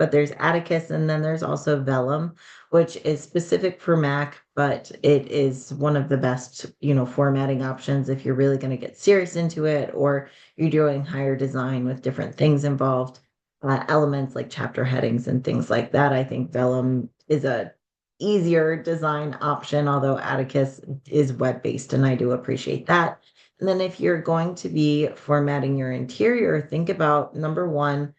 but there's Atticus, and then there's also Vellum, which is specific for Mac, but it is one of the best, formatting options if you're really going to get serious into it, or you're doing higher design with different things involved, elements like chapter headings and things like that. I think Vellum is a easier design option, although Atticus is web-based, and I do appreciate that. And then if you're going to be formatting your interior, think about number one,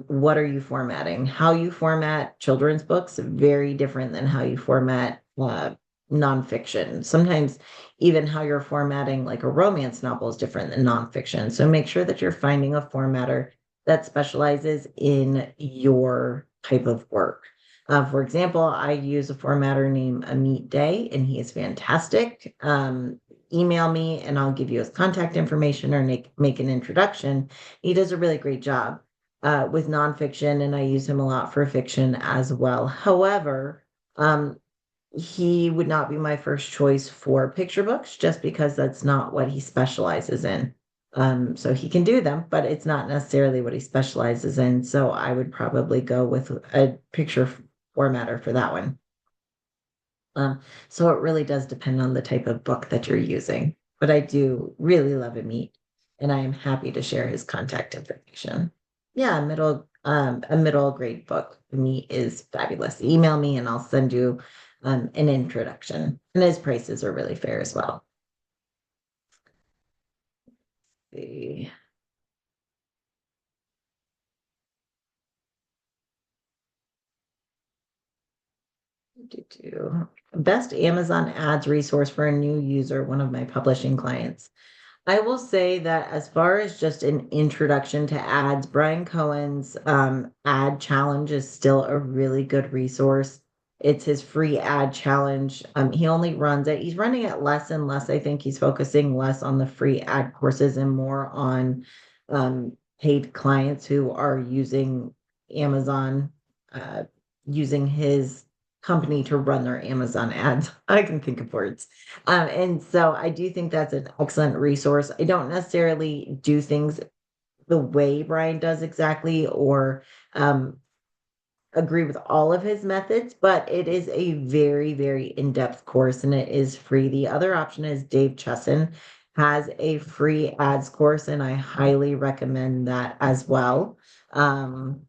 what are you formatting? How you format children's books, very different than how you format nonfiction. Sometimes even how you're formatting like a romance novel is different than nonfiction. So make sure that you're finding a formatter that specializes in your type of work. For example, I use a formatter named Amit Day, and he is fantastic. Email me and I'll give you his contact information or make an introduction. He does a really great job with nonfiction, and I use him a lot for fiction as well. However, he would not be my first choice for picture books just because that's not what he specializes in. So he can do them, but it's not necessarily what he specializes in. So I would probably go with a picture formatter for that one. So it really does depend on the type of book that you're using. But I do really love Amit, and I am happy to share his contact information. Yeah, a middle grade book. Amit is fabulous. Email me and I'll send you an introduction. And his prices are really fair as well. Let's see. Best Amazon ads resource for a new user, one of my publishing clients. I will say that as far as just an introduction to ads, Brian Cohen's ad challenge is still a really good resource. It's his free ad challenge. He only runs it, he's running it less and less. I think he's focusing less on the free ad courses and more on paid clients who are using Amazon, using his company to run their Amazon ads. I can think of words. And so I do think that's an excellent resource. I don't necessarily do things the way Brian does exactly, or agree with all of his methods, but it is a very, very in-depth course and it is free. The other option is Dave Chesson has a free ads course, and I highly recommend that as well. Um,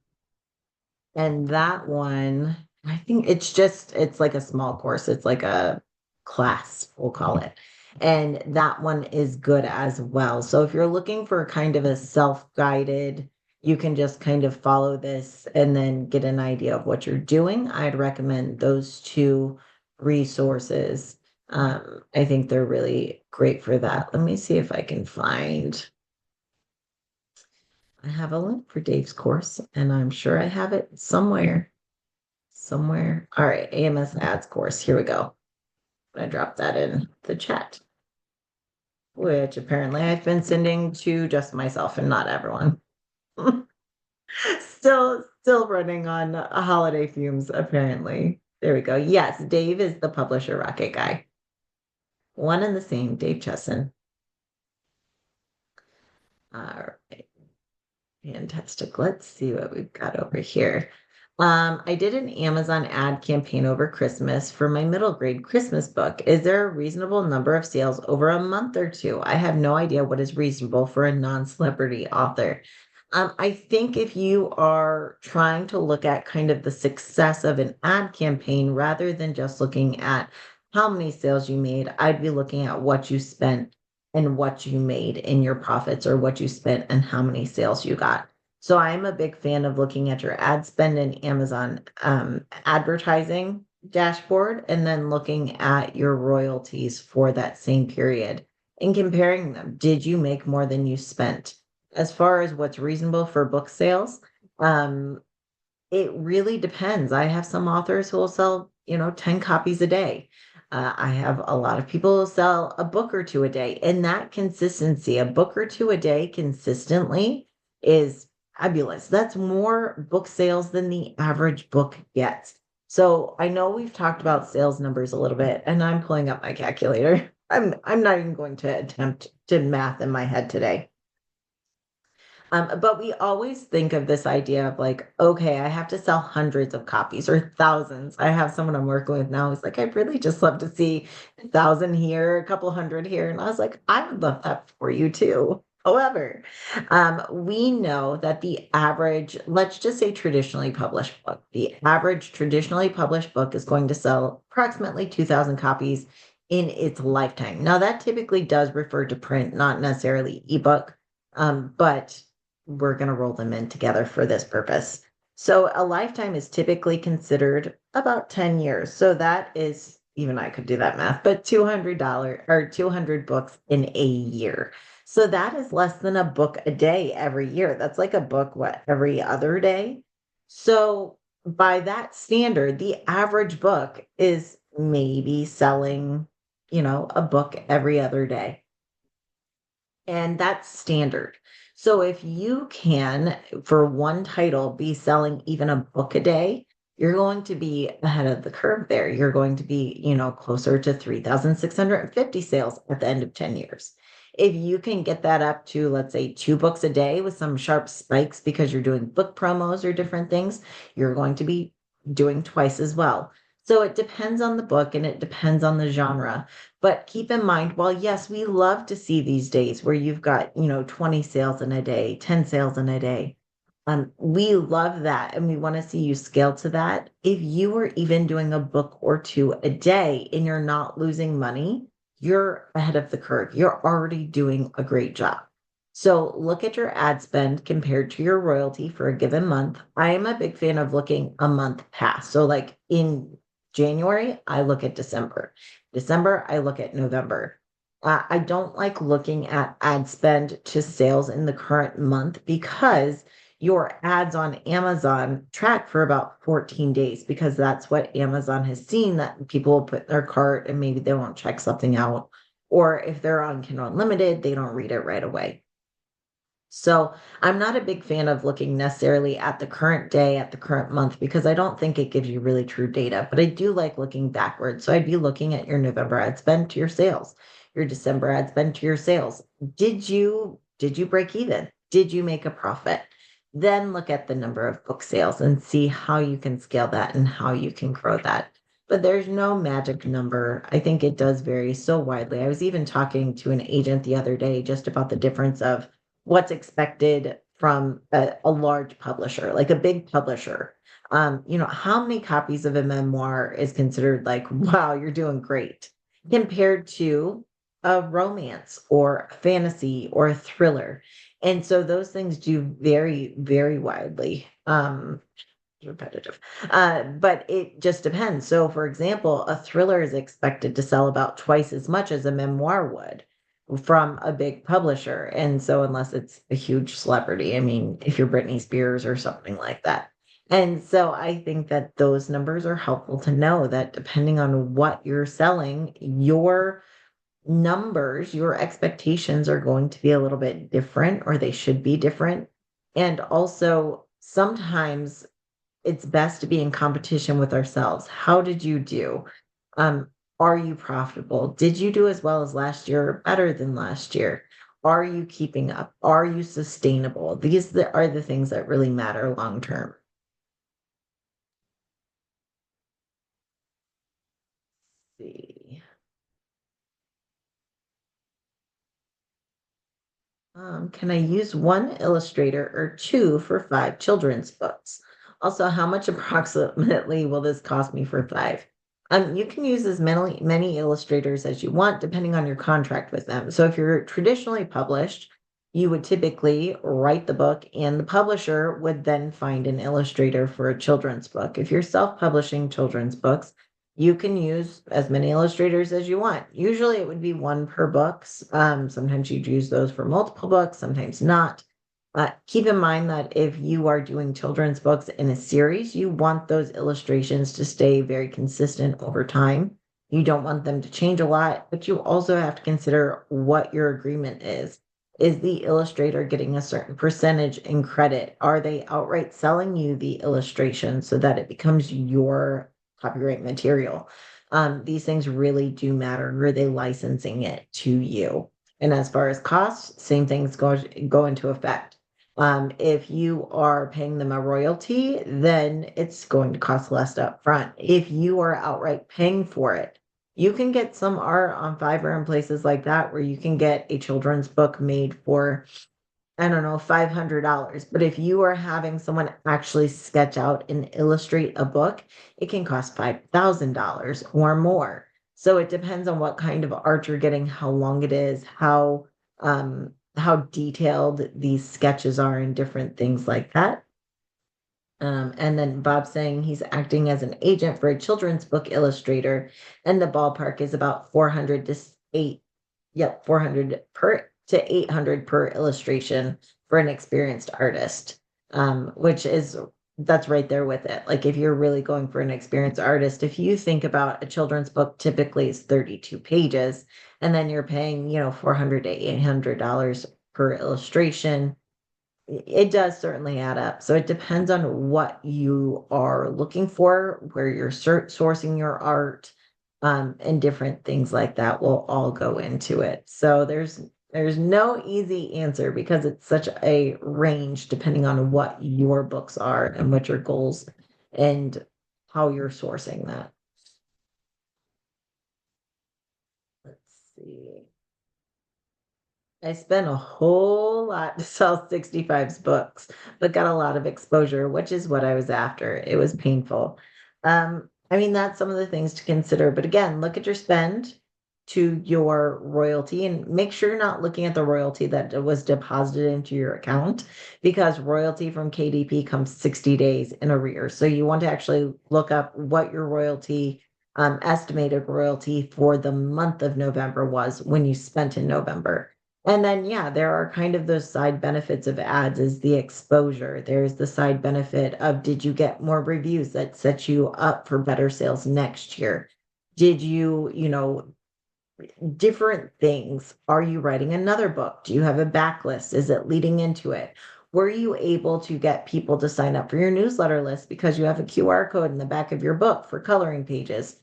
and that one, I think it's like a small course. It's like a class, we'll call it. And that one is good as well. So if you're looking for kind of a self-guided, you can just kind of follow this and then get an idea of what you're doing. I'd recommend those two resources. I think they're really great for that. Let me see if I can find. I have a link for Dave's course, and I'm sure I have it somewhere. Somewhere. All right, AMS ads course. Here we go. I dropped that in the chat, which apparently I've been sending to just myself and not everyone. Still running on holiday fumes, apparently. There we go. Yes, Dave is the publisher rocket guy. One and the same, Dave Chesson. All right. Fantastic. Let's see what we've got over here. I did an Amazon ad campaign over Christmas for my middle grade Christmas book. Is there a reasonable number of sales over a month or two? I have no idea what is reasonable for a non-celebrity author. I think if you are trying to look at kind of the success of an ad campaign rather than just looking at how many sales you made, I'd be looking at what you spent and what you made in your profits, or what you spent and how many sales you got. So I'm a big fan of looking at your ad spend in Amazon advertising dashboard, and then looking at your royalties for that same period and comparing them. Did you make more than you spent? As far as what's reasonable for book sales, it really depends. I have some authors who will sell, 10 copies a day. I have a lot of people who sell a book or two a day, and that consistency, a book or two a day consistently, is fabulous. That's more book sales than the average book gets. So I know we've talked about sales numbers a little bit, and I'm pulling up my calculator. I'm not even going to attempt to math in my head today. But we always think of this idea of like, okay, I have to sell hundreds of copies or thousands. I have someone I'm working with now who's like, I'd really just love to see 1,000 here, a couple hundred here. And I was like, I would love that for you too. However, we know that the average, let's just say traditionally published book, the average traditionally published book is going to sell approximately 2,000 copies in its lifetime. Now, that typically does refer to print, not necessarily ebook. But we're going to roll them in together for this purpose. So a lifetime is typically considered about 10 years. So that is, even I could do that math, but $200 or 200 books in a year. So that is less than a book a day every year. That's like a book, what, every other day? So by that standard, the average book is maybe selling, a book every other day. And that's standard. So if you can, for one title, be selling even a book a day, you're going to be ahead of the curve there. You're going to be, closer to 3,650 sales at the end of 10 years. If you can get that up to, let's say, 2 books a day with some sharp spikes because you're doing book promos or different things, you're going to be doing twice as well. So it depends on the book and it depends on the genre. But keep in mind, while yes, we love to see these days where you've got, 20 sales in a day, 10 sales in a day. We love that and we want to see you scale to that. If you are even doing a book or two a day and you're not losing money, you're ahead of the curve. You're already doing a great job. So look at your ad spend compared to your royalty for a given month. I am a big fan of looking a month past. So like in January, I look at December. December, I look at November. I don't like looking at ad spend to sales in the current month because your ads on Amazon track for about 14 days because that's what Amazon has seen that people will put in their cart and maybe they won't check something out. Or if they're on Kindle Unlimited, they don't read it right away. So I'm not a big fan of looking necessarily at the current day, at the current month, because I don't think it gives you really true data. But I do like looking backwards. So I'd be looking at your November ad spend to your sales, your December ad spend to your sales. Did you break even? Did you make a profit? Then look at the number of book sales and see how you can scale that and how you can grow that. But there's no magic number. I think it does vary so widely. I was even talking to an agent the other day just about the difference of what's expected from a large publisher, like a big publisher. How many copies of a memoir is considered like, wow, you're doing great compared to a romance or a fantasy or a thriller. And so those things do vary very widely. Repetitive. But it just depends. So, for example, a thriller is expected to sell about twice as much as a memoir would from a big publisher. And so, unless it's a huge celebrity, I mean, if you're Britney Spears or something like that. And so, I think that those numbers are helpful to know that depending on what you're selling, your numbers, your expectations are going to be a little bit different, or they should be different. And also, sometimes it's best to be in competition with ourselves. How did you do? Um, are you profitable? Did you do as well as last year or better than last year? Are you keeping up? Are you sustainable? Are the things that really matter long term. See. Can I use one illustrator or two for 5 children's books? Also, how much approximately will this cost me for 5? You can use as many illustrators as you want, depending on your contract with them. So if you're traditionally published, you would typically write the book, and the publisher would then find an illustrator for a children's book. If you're self-publishing children's books, you can use as many illustrators as you want. Usually it would be one per books. Sometimes you'd use those for multiple books, sometimes not. Keep in mind that if you are doing children's books in a series, you want those illustrations to stay very consistent over time. You don't want them to change a lot, but you also have to consider what your agreement is. Is the illustrator getting a certain percentage in credit? Are they outright selling you the illustration so that it becomes your copyright material? These things really do matter. Are they licensing it to you? And as far as costs, same things go into effect. If you are paying them a royalty, then it's going to cost less up front. If you are outright paying for it, you can get some art on Fiverr and places like that where you can get a children's book made for, I don't know, $500. But if you are having someone actually sketch out and illustrate a book, it can cost $5,000 or more. So it depends on what kind of art you're getting, how long it is, how detailed these sketches are and different things like that. And then Bob saying he's acting as an agent for a children's book illustrator, and the ballpark is about 400 to eight, yep, 400 per to 800 per illustration for an experienced artist, which is that's right there with it. Like if you're really going for an experienced artist, if you think about a children's book typically is 32 pages, and then you're paying, 400 to $800 per illustration, it does certainly add up. So it depends on what you are looking for, where you're sourcing your art, and different things like that will all go into it. So there's no easy answer because it's such a range depending on what your books are and what your goals and how you're sourcing that. Let's see. I spent a whole lot to sell 65's books, but got a lot of exposure, which is what I was after. It was painful. I mean, that's some of the things to consider. But again, look at your spend to your royalty and make sure you're not looking at the royalty that was deposited into your account because royalty from KDP comes 60 days in arrears. So you want to actually look up what your royalty, estimated royalty for the month of November was when you spent in November. And then, yeah, there are kind of those side benefits of ads is the exposure. There's the side benefit of did you get more reviews that set you up for better sales next year? Did you, different things? Are you writing another book? Do you have a backlist? Is it leading into it? Were you able to get people to sign up for your newsletter list because you have a QR code in the back of your book for coloring pages?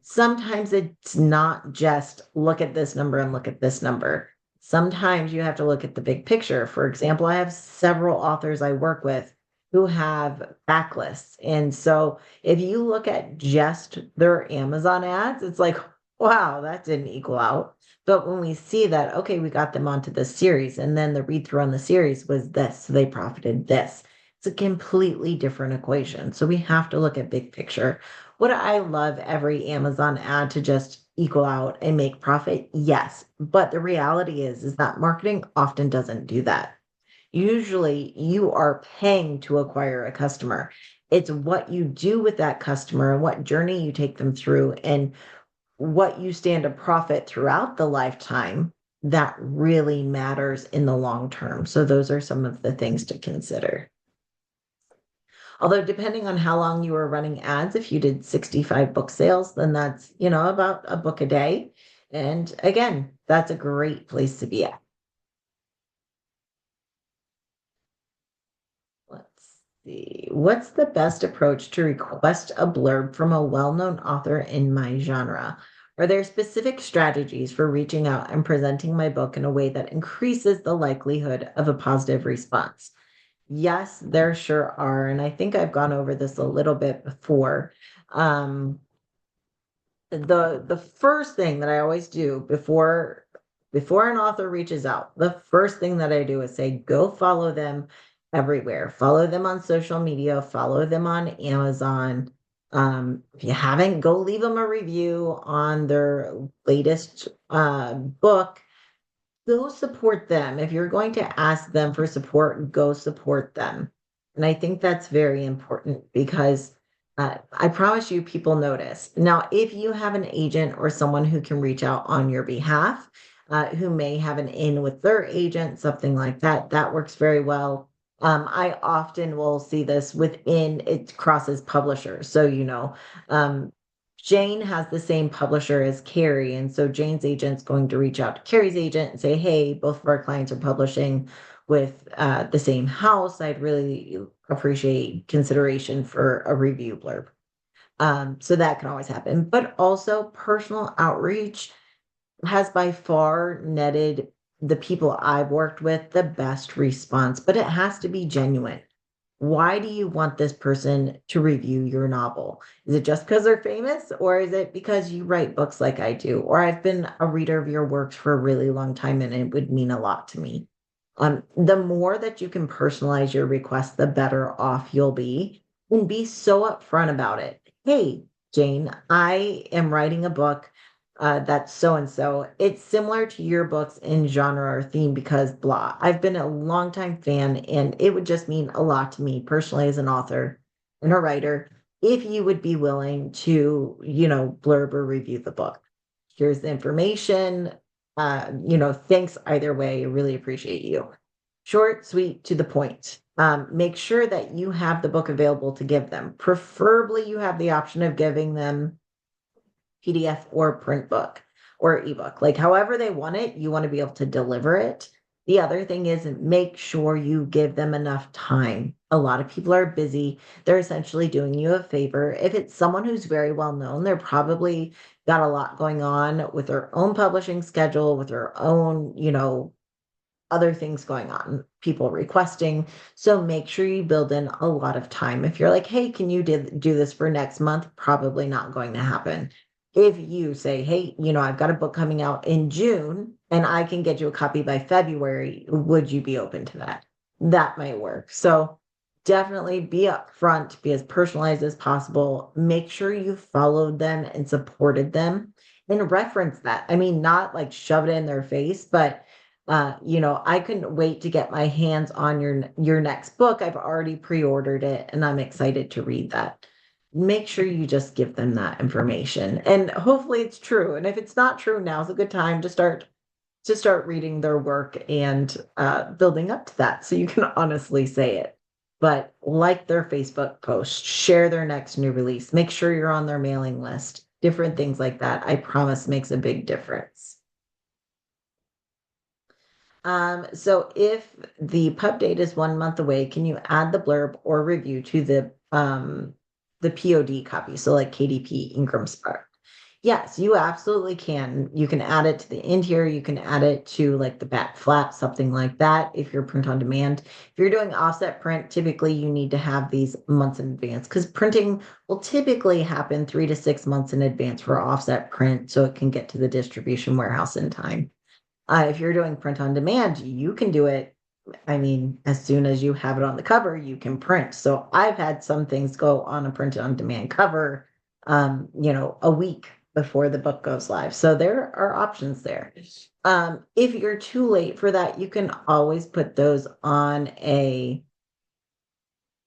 Sometimes it's not just look at this number and look at this number. Sometimes you have to look at the big picture. For example, I have several authors I work with who have backlists. And so if you look at just their Amazon ads, it's like, wow, that didn't equal out. But when we see that, okay, we got them onto this series, and then the read through on the series was this, so they profited this. It's a completely different equation. So we have to look at big picture. Would I love every Amazon ad to just equal out and make profit? Yes. But the reality is that marketing often doesn't do that. Usually you are paying to acquire a customer. It's what you do with that customer and what journey you take them through and what you stand to profit throughout the lifetime that really matters in the long term. So those are some of the things to consider. Although depending on how long you were running ads, if you did 65 book sales, then that's, about a book a day. And again, that's a great place to be at. Let's see. What's the best approach to request a blurb from a well-known author in my genre? Are there specific strategies for reaching out and presenting my book in a way that increases the likelihood of a positive response? Yes, there sure are. And I think I've gone over this a little bit before. Um, the first thing that I always do before an author reaches out, the first thing that I do is say, go follow them everywhere. Follow them on social media, follow them on Amazon. If you haven't, go leave them a review on their latest book. Go support them. If you're going to ask them for support, go support them. And I think that's very important because I promise you, people notice. Now, if you have an agent or someone who can reach out on your behalf, who may have an in with their agent, something like that, that works very well. I often will see this within it crosses publishers. So, um, Jane has the same publisher as Keri. And so Jane's agent's going to reach out to Keri's agent and say, hey, both of our clients are publishing with the same house. I'd really appreciate consideration for a review blurb. So that can always happen. But also personal outreach has by far netted the people I've worked with the best response, but it has to be genuine. Why do you want this person to review your novel? Is it just because they're famous, or is it because you write books like I do, or I've been a reader of your works for a really long time and it would mean a lot to me? The more that you can personalize your request, the better off you'll be. And be so upfront about it. Hey, Jane, I am writing a book that's so and so. It's similar to your books in genre or theme because blah. I've been a longtime fan, and it would just mean a lot to me personally as an author and a writer if you would be willing to, blurb or review the book. Here's the information. Thanks either way. Really appreciate you. Short, sweet, to the point. Make sure that you have the book available to give them. Preferably, you have the option of giving them PDF or print book or ebook. Like, however they want it, you want to be able to deliver it. The other thing is make sure you give them enough time. A lot of people are busy. They're essentially doing you a favor. If it's someone who's very well known, they're probably got a lot going on with their own publishing schedule, with their own, other things going on, people requesting. So make sure you build in a lot of time. If you're like, hey, can you do this for next month? Probably not going to happen. If you say, hey, I've got a book coming out in June and I can get you a copy by February, would you be open to that? That might work. So definitely be upfront, be as personalized as possible. Make sure you followed them and supported them and reference that. I mean, not like shove it in their face, but I couldn't wait to get my hands on your next book. I've already pre-ordered it and I'm excited to read that. Make sure you just give them that information. And hopefully it's true. And if it's not true, now's a good time to start reading their work and building up to that so you can honestly say it. But like their Facebook post, share their next new release, make sure you're on their mailing list, different things like that. I promise makes a big difference. So if the pub date is 1 month away, can you add the blurb or review to the POD copy? So like KDP Ingram Spark. Yes, you absolutely can. You can add it to the interior. You can add it to like the back flap, something like that. If you're print on demand, if you're doing offset print, typically you need to have these months in advance because printing will typically happen 3 to 6 months in advance for offset print, so it can get to the distribution warehouse in time. If you're doing print on demand, you can do it. I mean, as soon as you have it on the cover, you can print. So I've had some things go on a print on demand cover, a week before the book goes live. So there are options there. If you're too late for that, you can always put those on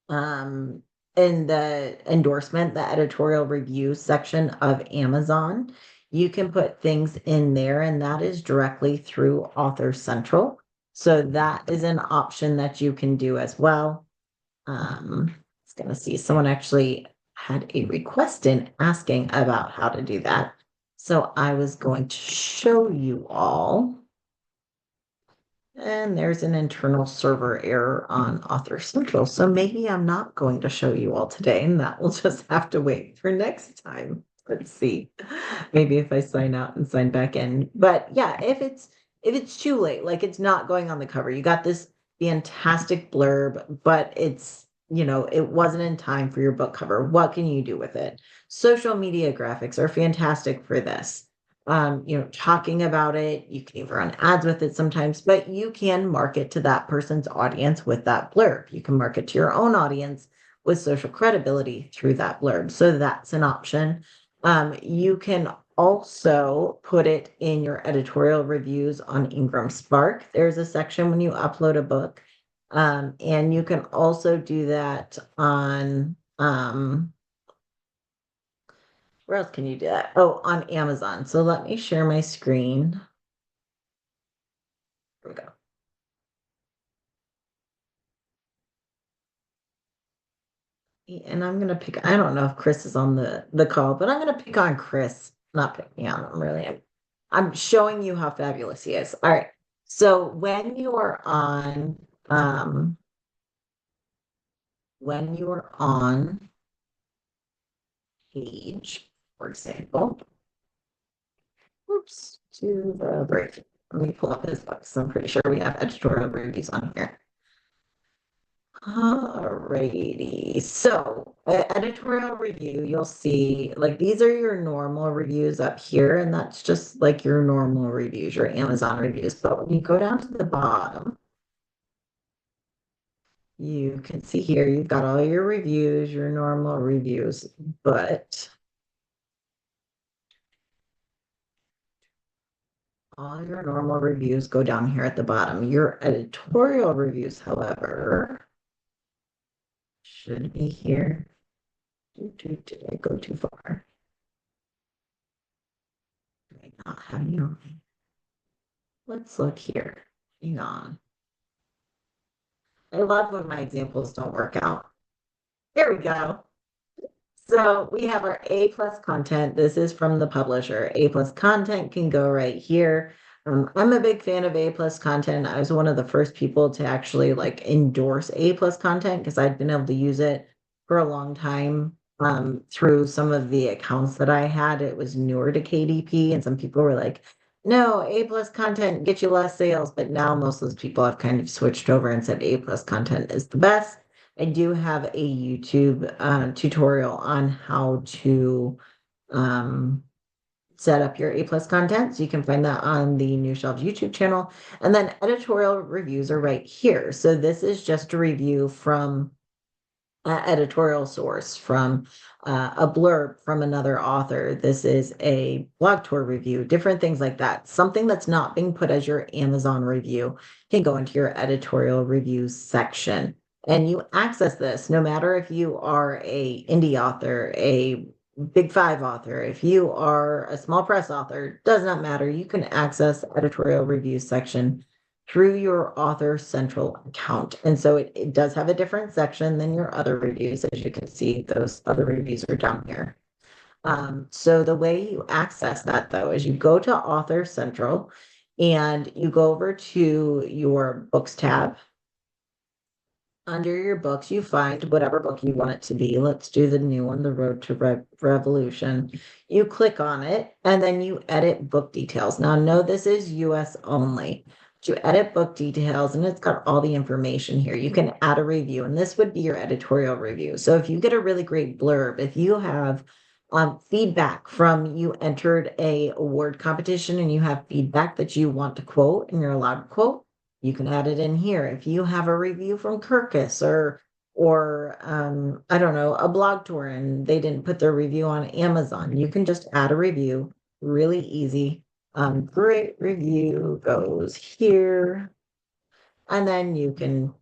um, in the endorsement, the editorial review section of Amazon. You can put things in there, and that is directly through Author Central. So that is an option that you can do as well. It's gonna see someone actually had a request in asking about how to do that. So I was going to show you all. And there's an internal server error on Author Central. So maybe I'm not going to show you all today, and that will just have to wait for next time. Let's see. Maybe if I sign out and sign back in. But yeah, if it's too late, like it's not going on the cover, you got this fantastic blurb, but it wasn't in time for your book cover. What can you do with it? Social media graphics are fantastic for this. Talking about it. You can even run ads with it sometimes, but you can market to that person's audience with that blurb. You can market to your own audience with social credibility through that blurb. So that's an option. You can also put it in your editorial reviews on Ingram Spark. There's a section when you upload a book. And you can also do that on where else can you do that? Oh, on Amazon. So let me share my screen. Here we go. And I'm gonna pick, I don't know if Chris is on the call, but I'm gonna pick on Chris, not picking on him really. I'm showing you how fabulous he is. All right. So when you are on page, for example, oops, to the break. Let me pull up his books. I'm pretty sure we have editorial reviews on here. Alrighty. So, editorial review, you'll see like these are your normal reviews up here, and that's just like your normal reviews, your Amazon reviews. But when you go down to the bottom, you can see here you've got all your reviews, your normal reviews, but all your normal reviews go down here at the bottom. Your editorial reviews, however, should be here. Did I go too far? Do I not have you? Let's look here. Hang on. I love when my examples don't work out. There we go. So we have our A plus content. This is from the publisher. A plus content can go right here. I'm a big fan of A plus content. I was one of the first people to actually like endorse A plus content because I'd been able to use it for a long time through some of the accounts that I had. It was newer to KDP, and some people were like, no, A plus content get you less sales. But now most of those people have kind of switched over and said A plus content is the best. I do have a YouTube tutorial on how to um, set up your A plus content. So you can find that on the New Shelves YouTube channel. And then editorial reviews are right here. So this is just a review from editorial source, from a blurb from another author. This is a blog tour review, different things like that. Something that's not being put as your Amazon review can go into your editorial reviews section. And you access this no matter if you are a indie author, a big five author, if you are a small press author, does not matter. You can access editorial review section through your Author Central account. And so it does have a different section than your other reviews. As you can see, those other reviews are down here. So the way you access that though is you go to Author Central and you go over to your books tab. Under your books, you find whatever book you want it to be. Let's do the new one, The Road to Revolution. You click on it and then you edit book details. Now, no, this is US only. You edit book details and it's got all the information here. You can add a review, and this would be your editorial review. So if you get a really great blurb, if you have feedback from you entered a award competition and you have feedback that you want to quote and you're allowed to quote, you can add it in here. If you have a review from Kirkus or I don't know, a blog tour and they didn't put their review on Amazon, you can just add a review. Really easy. Great review goes here. And then you can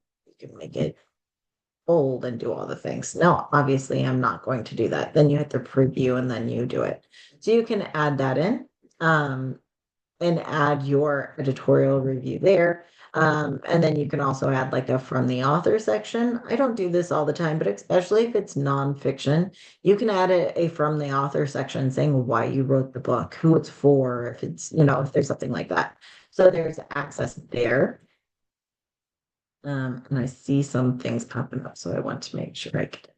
make it bold and do all the things. Now, obviously, I'm not going to do that. Then you hit the preview and then you do it. So you can add that in and add your editorial review there. And then you can also add like a from the author section. I don't do this all the time, but especially if it's nonfiction, you can add a from the author section saying why you wrote the book, who it's for, if it's, if there's something like that. So there's access there. And I see some things popping up, so I want to make sure I get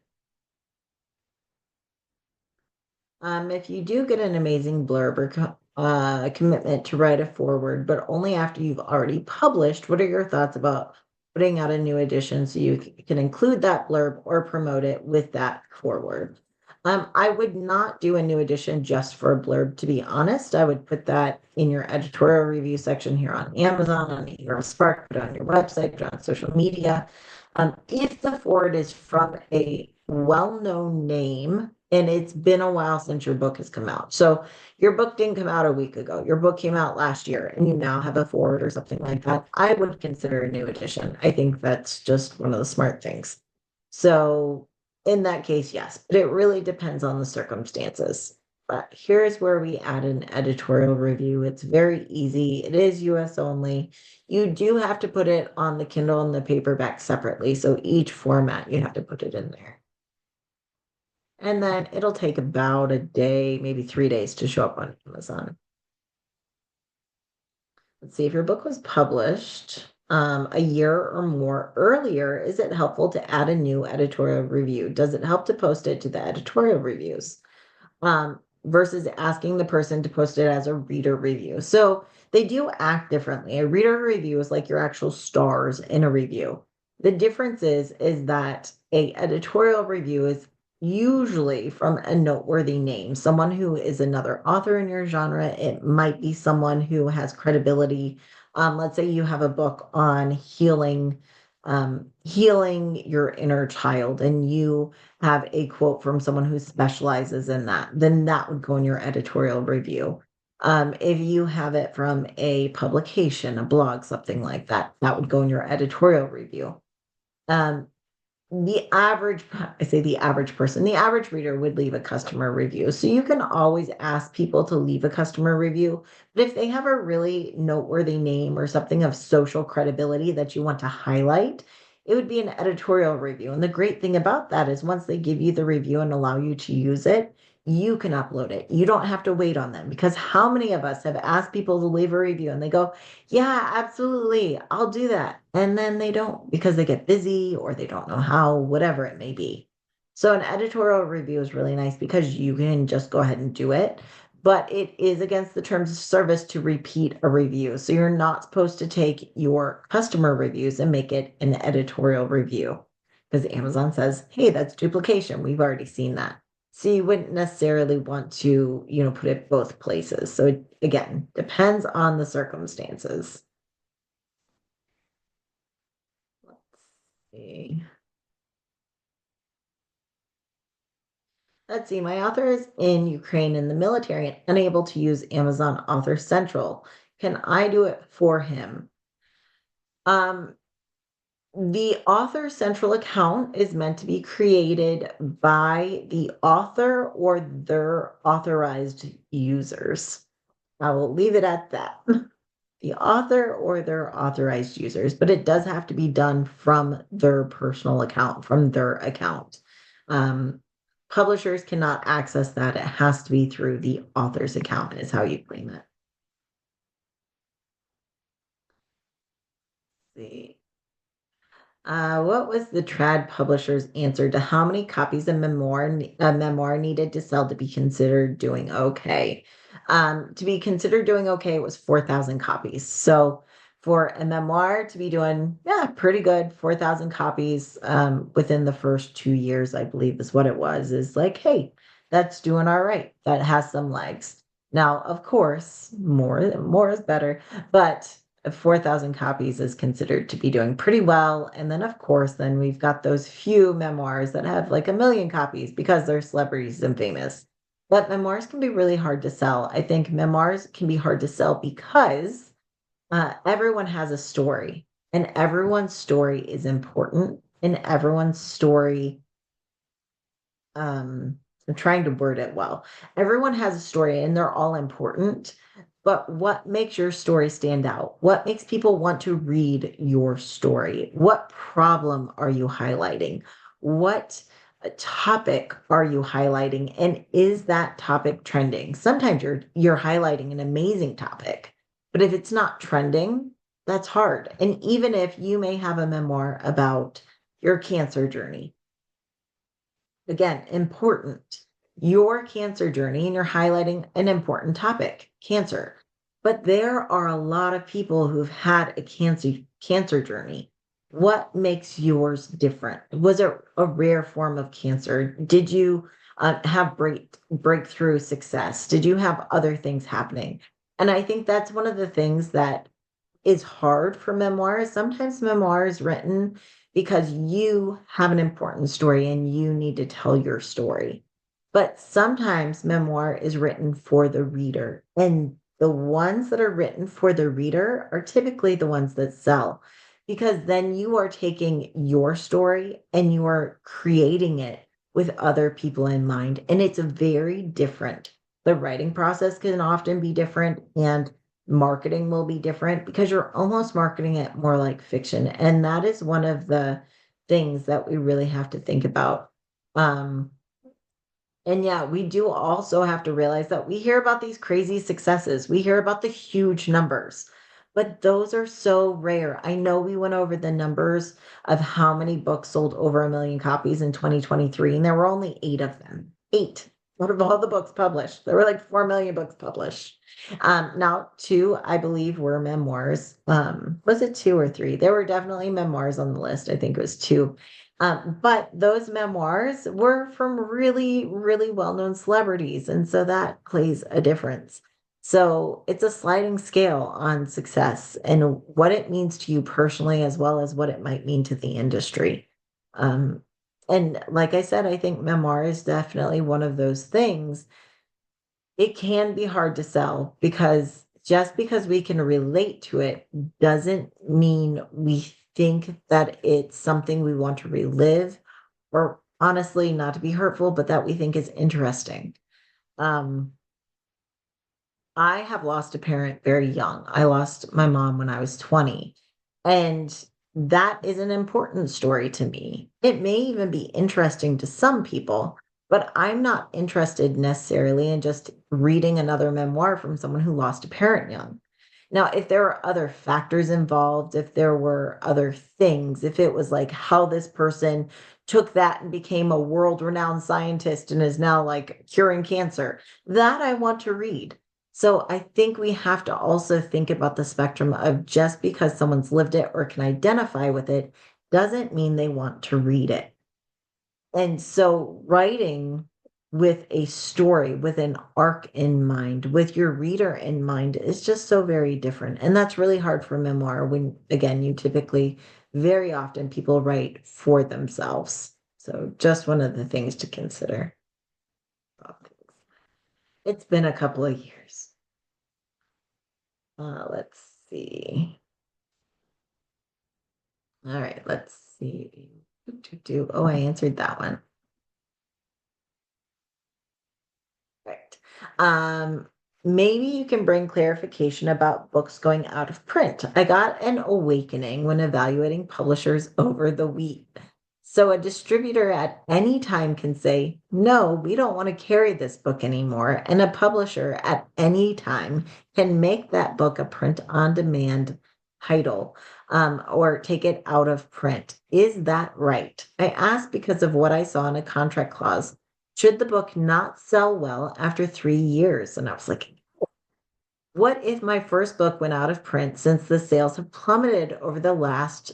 it. If you do get an amazing blurb or a commitment to write a foreword, but only after you've already published, what are your thoughts about putting out a new edition so you can include that blurb or promote it with that foreword? I would not do a new edition just for a blurb, to be honest. I would put that in your editorial review section here on Amazon, on your Spark, put it on your website, put it on social media. If the foreword is from a well-known name and it's been a while since your book has come out. So your book didn't come out a week ago. Your book came out last year and you now have a foreword or something like that. I would consider a new edition. I think that's just one of the smart things. So in that case, yes, but it really depends on the circumstances. But here's where we add an editorial review. It's very easy. It is US only. You do have to put it on the Kindle and the paperback separately. So each format, you have to put it in there. And then it'll take about a day, maybe 3 days to show up on Amazon. Let's see if your book was published a year or more earlier. Is it helpful to add a new editorial review? Does it help to post it to the editorial reviews? versus asking the person to post it as a reader review. So they do act differently. A reader review is like your actual stars in a review. The difference is that a editorial review is usually from a noteworthy name, someone who is another author in your genre. It might be someone who has credibility. Let's say you have a book on healing your inner child, and you have a quote from someone who specializes in that, then that would go in your editorial review. If you have it from a publication, a blog, something like that, that would go in your editorial review. Um, the average, I say the average person, the average reader would leave a customer review. So you can always ask people to leave a customer review. But if they have a really noteworthy name or something of social credibility that you want to highlight, it would be an editorial review. And the great thing about that is once they give you the review and allow you to use it, you can upload it. You don't have to wait on them, because how many of us have asked people to leave a review and they go, yeah, absolutely, I'll do that. And then they don't, because they get busy or they don't know how, whatever it may be. So an editorial review is really nice because you can just go ahead and do it, but it is against the terms of service to repeat a review. So you're not supposed to take your customer reviews and make it an editorial review, because Amazon says, hey, that's duplication. We've already seen that. So you wouldn't necessarily want to, put it both places. So it, again, depends on the circumstances. Let's see. Let's see. My author is in Ukraine in the military and unable to use Amazon Author Central. Can I do it for him? Um, the Author Central account is meant to be created by the author or their authorized users. I will leave it at that. The author or their authorized users, but it does have to be done from their personal account, from their account. Um, Publishers cannot access that. It has to be through the author's account, is how you claim it. Let's see. What was the trad publisher's answer to how many copies of memoir needed to sell to be considered doing okay? To be considered doing okay, it was 4,000 copies. So for a memoir to be doing, yeah, pretty good, 4,000 copies within the first 2 years, I believe is what it was, is like, hey, that's doing all right. That has some legs. Now, of course, more is better, but 4,000 copies is considered to be doing pretty well. And then, of course, then we've got those few memoirs that have like a million copies because they're celebrities and famous. But memoirs can be really hard to sell. I think memoirs can be hard to sell because everyone has a story, and everyone's story is important, and everyone's story, I'm trying to word it well. Everyone has a story and they're all important, but what makes your story stand out? What makes people want to read your story? What problem are you highlighting? What topic are you highlighting? And is that topic trending? Sometimes you're highlighting an amazing topic, but if it's not trending, that's hard. And even if you may have a memoir about your cancer journey, again, important. Your cancer journey, and you're highlighting an important topic, cancer. But there are a lot of people who've had a cancer journey. What makes yours different? Was it a rare form of cancer? Did you have breakthrough success? Did you have other things happening? And I think that's one of the things that is hard for memoirs. Sometimes memoirs written because you have an important story and you need to tell your story. But sometimes memoir is written for the reader. And the ones that are written for the reader are typically the ones that sell, because then you are taking your story and you are creating it with other people in mind. And it's very different. The writing process can often be different, and marketing will be different because you're almost marketing it more like fiction. And that is one of the things that we really have to think about. Um, and yeah, we do also have to realize that we hear about these crazy successes. We hear about the huge numbers, but those are so rare. I know we went over the numbers of how many books sold over 1 million copies in 2023, and there were only eight of them. Eight. out of all the books published. There were like 4 million books published. Now, two, I believe, were memoirs. Was it two or three? There were definitely memoirs on the list. I think it was two. But those memoirs were from really, really well-known celebrities. And so that plays a difference. So it's a sliding scale on success and what it means to you personally, as well as what it might mean to the industry. Um, and like I said, I think memoir is definitely one of those things. It can be hard to sell because just because we can relate to it doesn't mean we think that it's something we want to relive, or honestly, not to be hurtful, but that we think is interesting. Um, I have lost a parent very young. I lost my mom when I was 20. And that is an important story to me. It may even be interesting to some people, but I'm not interested necessarily in just reading another memoir from someone who lost a parent young. Now, if there are other factors involved, if there were other things, if it was like how this person took that and became a world renowned scientist and is now like curing cancer, that I want to read. So I think we have to also think about the spectrum of just because someone's lived it or can identify with it doesn't mean they want to read it. And so writing with a story, with an arc in mind, with your reader in mind is just so very different. And that's really hard for memoir when, again, you typically, very often people write for themselves. So just one of the things to consider. It's been a couple of years. Let's see. All right, let's see. Oh, I answered that one. Right. Um, Maybe you can bring clarification about books going out of print. I got an awakening when evaluating publishers over the week. So a distributor at any time can say, no, we don't want to carry this book anymore. And a publisher at any time can make that book a print on demand title, or take it out of print. Is that right? I asked because of what I saw in a contract clause. Should the book not sell well after 3 years? And I was like, what if my first book went out of print since the sales have plummeted over the last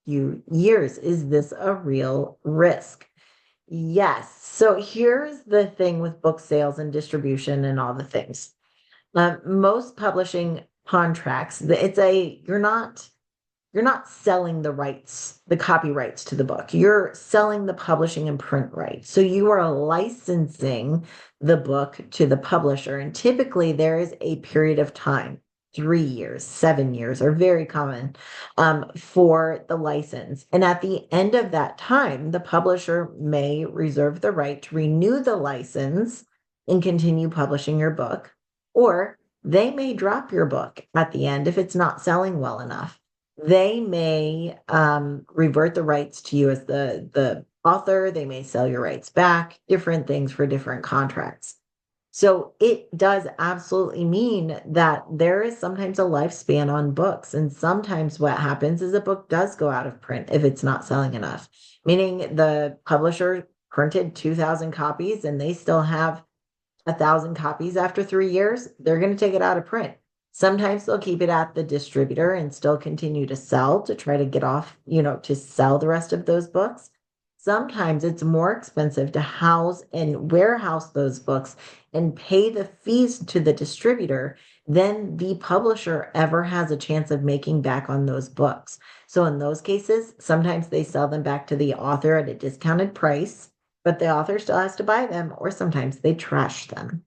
few years? Is this a real risk? Yes. So here's the thing with book sales and distribution and all the things. Most publishing contracts, you're not selling the rights, the copyrights to the book. You're selling the publishing and print rights. So you are licensing the book to the publisher. And typically there is a period of time, 3 years, 7 years are very common, for the license. And at the end of that time, the publisher may reserve the right to renew the license and continue publishing your book, or they may drop your book at the end if it's not selling well enough. They may revert the rights to you as the author. They may sell your rights back, different things for different contracts. So it does absolutely mean that there is sometimes a lifespan on books. And sometimes what happens is a book does go out of print if it's not selling enough, meaning the publisher printed 2,000 copies and they still have 1,000 copies after 3 years, they're going to take it out of print. Sometimes they'll keep it at the distributor and still continue to sell to try to get off, to sell the rest of those books. Sometimes it's more expensive to house and warehouse those books and pay the fees to the distributor than the publisher ever has a chance of making back on those books. So in those cases, sometimes they sell them back to the author at a discounted price, but the author still has to buy them, or sometimes they trash them.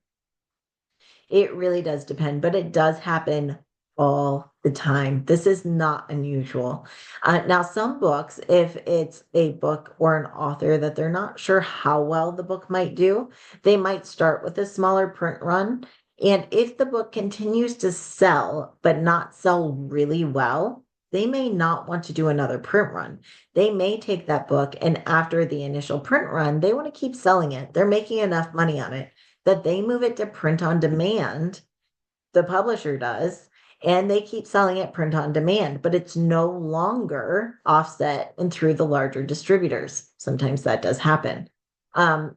It really does depend, but it does happen all the time. This is not unusual. Now, some books, if it's a book or an author that they're not sure how well the book might do, they might start with a smaller print run. And if the book continues to sell, but not sell really well, they may not want to do another print run. They may take that book, and after the initial print run, they want to keep selling it. They're making enough money on it that they move it to print on demand. The publisher does, and they keep selling it print on demand, but it's no longer offset and through the larger distributors. Sometimes that does happen. Um,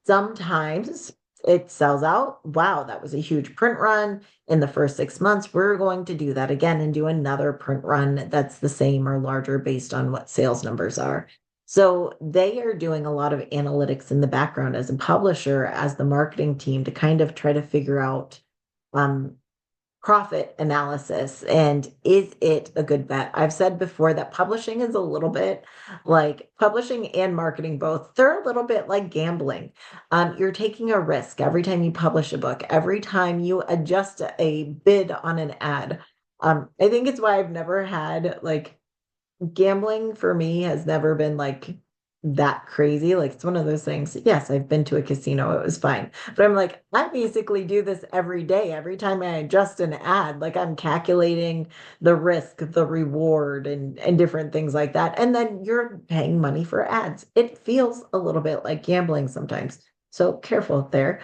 Sometimes it sells out. Wow, that was a huge print run in the first 6 months. We're going to do that again and do another print run that's the same or larger based on what sales numbers are. So they are doing a lot of analytics in the background as a publisher, as the marketing team to kind of try to figure out um, profit analysis and is it a good bet? I've said before that publishing is a little bit like publishing and marketing both. They're a little bit like gambling. You're taking a risk every time you publish a book, every time you adjust a bid on an ad. I think it's why I've never had like gambling for me has never been like that crazy. Like it's one of those things. Yes, I've been to a casino, it was fine. But I'm like, I basically do this every day. Every time I adjust an ad, like I'm calculating the risk, the reward, and different things like that. And then you're paying money for ads. It feels a little bit like gambling sometimes. So careful there.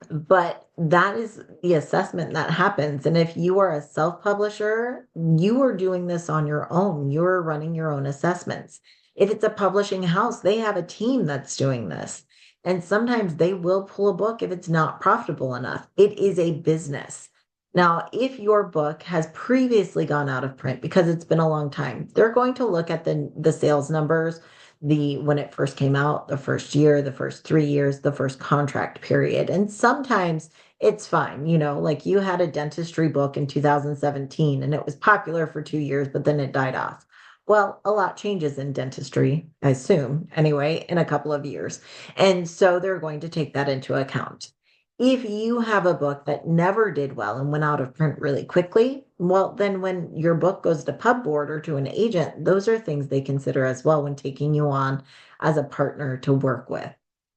But that is the assessment that happens. And if you are a self-publisher, you are doing this on your own. You're running your own assessments. If it's a publishing house, they have a team that's doing this. And sometimes they will pull a book if it's not profitable enough. It is a business. Now, if your book has previously gone out of print because it's been a long time, they're going to look at the sales numbers, the when it first came out, the first year, the first 3 years, the first contract period. And sometimes it's fine, like you had a dentistry book in 2017 and it was popular for 2 years, but then it died off. Well, a lot changes in dentistry, I assume, anyway, in a couple of years. And so they're going to take that into account. If you have a book that never did well and went out of print really quickly, well, then when your book goes to pub board or to an agent, those are things they consider as well when taking you on as a partner to work with.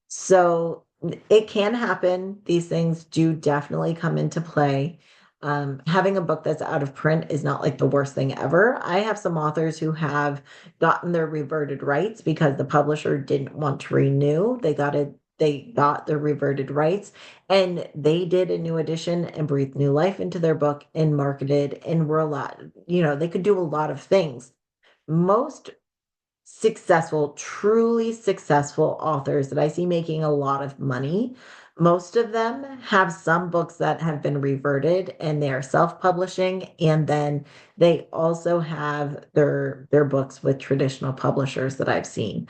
So it can happen. These things do definitely come into play. Having a book that's out of print is not like the worst thing ever. I have some authors who have gotten their reverted rights because the publisher didn't want to renew. They got their reverted rights and they did a new edition and breathed new life into their book and marketed and were a lot, they could do a lot of things. Most successful, truly successful authors that I see making a lot of money, most of them have some books that have been reverted and they are self-publishing, and then they also have their books with traditional publishers that I've seen.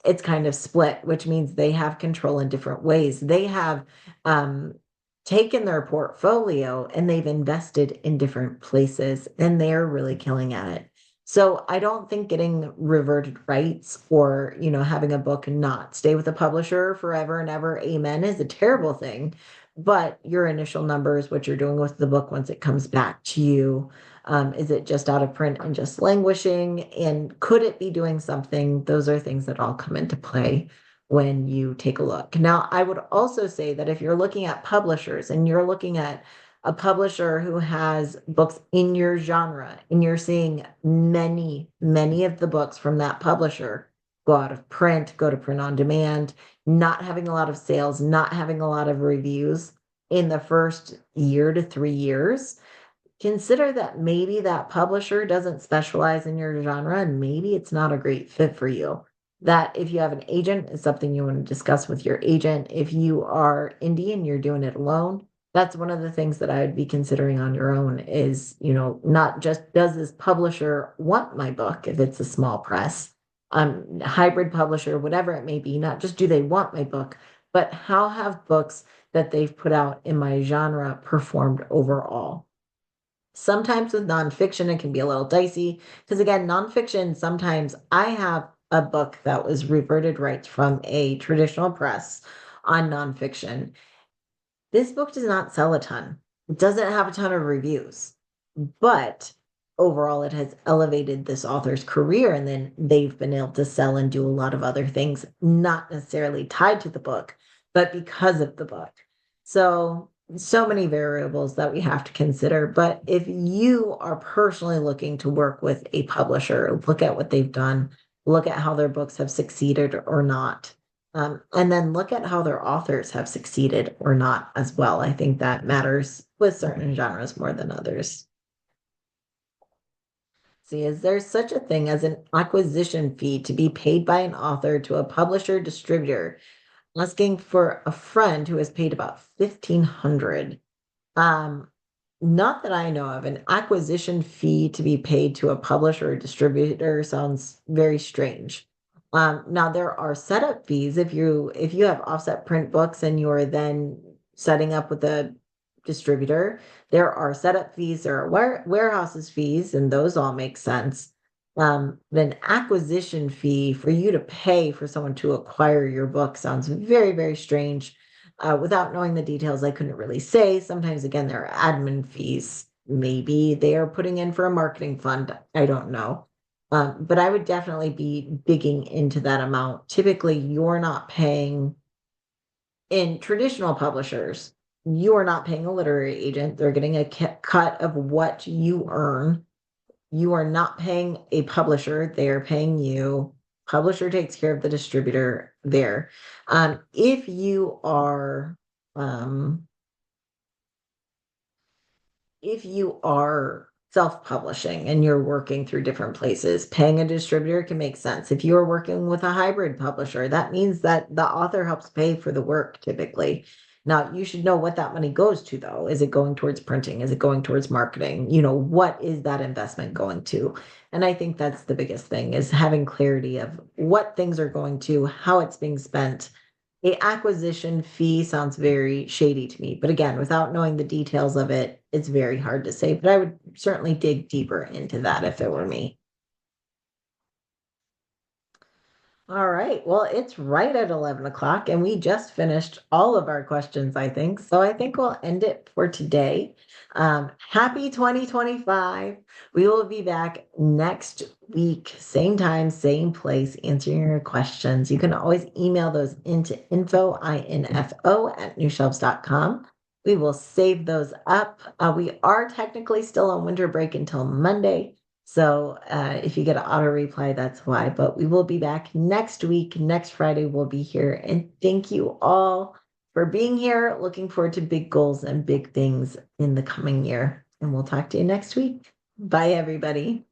It's kind of split, which means they have control in different ways. They have taken their portfolio and they've invested in different places, and they're really killing at it. So I don't think getting reverted rights or, having a book not stay with the publisher forever and ever, amen, is a terrible thing. But your initial numbers, what you're doing with the book once it comes back to you, is it just out of print and just languishing? And could it be doing something? Those are things that all come into play when you take a look. Now, I would also say that if you're looking at publishers and you're looking at a publisher who has books in your genre and you're seeing many, many of the books from that publisher go out of print, go to print on demand, not having a lot of sales, not having a lot of reviews in the first year to 3 years, consider that maybe that publisher doesn't specialize in your genre and maybe it's not a great fit for you. That if you have an agent, it's something you want to discuss with your agent. If you are indie and you're doing it alone, that's one of the things that I would be considering on your own is, not just does this publisher want my book if it's a small press, hybrid publisher, whatever it may be, not just do they want my book, but how have books that they've put out in my genre performed overall? Sometimes with nonfiction, it can be a little dicey because, again, nonfiction, sometimes I have a book that was reverted rights from a traditional press on nonfiction. This book does not sell a ton. It doesn't have a ton of reviews, but overall, it has elevated this author's career. And then they've been able to sell and do a lot of other things, not necessarily tied to the book, but because of the book. So many variables that we have to consider. But if you are personally looking to work with a publisher, look at what they've done, look at how their books have succeeded or not. And then look at how their authors have succeeded or not as well. I think that matters with certain genres more than others. See, is there such a thing as an acquisition fee to be paid by an author to a publisher distributor? asking for a friend who has paid about 1,500. Um, Not that I know of. An acquisition fee to be paid to a publisher or distributor sounds very strange. Now there are setup fees if you have offset print books and you're then setting up with a distributor. There are setup fees, there are warehouses fees, and those all make sense. An acquisition fee for you to pay for someone to acquire your book sounds very, very strange. Without knowing the details, I couldn't really say. Sometimes, again, there are admin fees. Maybe they are putting in for a marketing fund. I don't know. But I would definitely be digging into that amount. Typically, you're not paying in traditional publishers, you are not paying a literary agent. They're getting a cut of what you earn. You are not paying a publisher, they are paying you. Publisher takes care of the distributor there. If you are um, if you are self-publishing and you're working through different places, paying a distributor can make sense. If you are working with a hybrid publisher, that means that the author helps pay for the work typically. Now, you should know what that money goes to, though. Is it going towards printing? Is it going towards marketing? What is that investment going to? And I think that's the biggest thing is having clarity of what things are going to, how it's being spent. A acquisition fee sounds very shady to me, but again, without knowing the details of it, it's very hard to say, but I would certainly dig deeper into that if it were me. All right. Well, it's right at 11 o'clock, and we just finished all of our questions, I think. So I think we'll end it for today. Happy 2025. We will be back next week, same time, same place, answering your questions. You can always email those into info at newshelves.com. We will save those up. We are technically still on winter break until Monday. So if you get an auto reply, that's why. But we will be back next week. Next Friday, we'll be here. And thank you all for being here. Looking forward to big goals and big things in the coming year. And we'll talk to you next week. Bye, everybody.